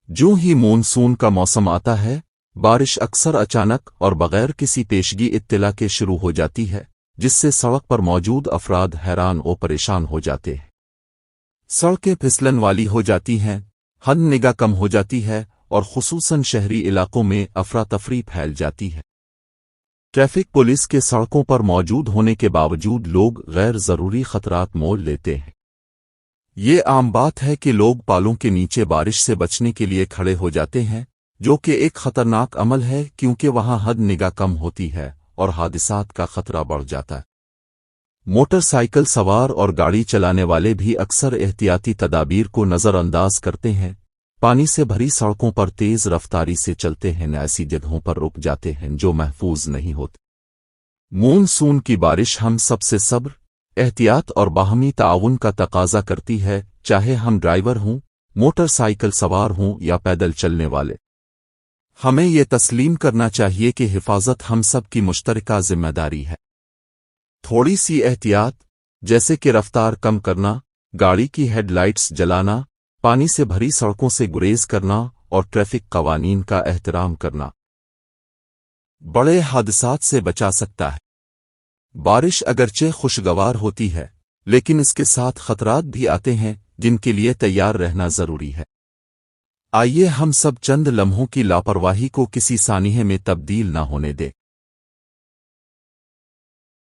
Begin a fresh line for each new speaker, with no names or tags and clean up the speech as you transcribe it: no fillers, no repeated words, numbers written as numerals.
جو ہی مونسون کا موسم آتا ہے، بارش اکثر اچانک اور بغیر کسی پیشگی اطلاع کے شروع ہو جاتی ہے، جس سے سڑک پر موجود افراد حیران و پریشان ہو جاتے ہیں۔ سڑکیں پھسلن والی ہو جاتی ہیں، حد نگاہ کم ہو جاتی ہے، اور خصوصاً شہری علاقوں میں افراتفری پھیل جاتی ہے۔ ٹریفک پولیس کے سڑکوں پر موجود ہونے کے باوجود لوگ غیر ضروری خطرات مول لیتے ہیں۔ یہ عام بات ہے کہ لوگ پالوں کے نیچے بارش سے بچنے کے لیے کھڑے ہو جاتے ہیں، جو کہ ایک خطرناک عمل ہے کیونکہ وہاں حد نگاہ کم ہوتی ہے اور حادثات کا خطرہ بڑھ جاتا ہے۔ موٹر سائیکل سوار اور گاڑی چلانے والے بھی اکثر احتیاطی تدابیر کو نظر انداز کرتے ہیں، پانی سے بھری سڑکوں پر تیز رفتاری سے چلتے ہیں، ایسی جگہوں پر رک جاتے ہیں جو محفوظ نہیں ہوتے۔ مون سون کی بارش ہم سب سے صبر، احتیاط اور باہمی تعاون کا تقاضا کرتی ہے، چاہے ہم ڈرائیور ہوں، موٹر سائیکل سوار ہوں یا پیدل چلنے والے۔ ہمیں یہ تسلیم کرنا چاہیے کہ حفاظت ہم سب کی مشترکہ ذمہ داری ہے۔ تھوڑی سی احتیاط، جیسے کہ رفتار کم کرنا، گاڑی کی ہیڈ لائٹس جلانا، پانی سے بھری سڑکوں سے گریز کرنا اور ٹریفک قوانین کا احترام کرنا، بڑے حادثات سے بچا سکتا ہے۔ بارش اگرچہ خوشگوار ہوتی ہے، لیکن اس کے ساتھ خطرات بھی آتے ہیں جن کے لیے تیار رہنا ضروری ہے۔ آئیے ہم سب چند لمحوں کی لاپرواہی کو کسی سانحے میں تبدیل نہ ہونے دیں۔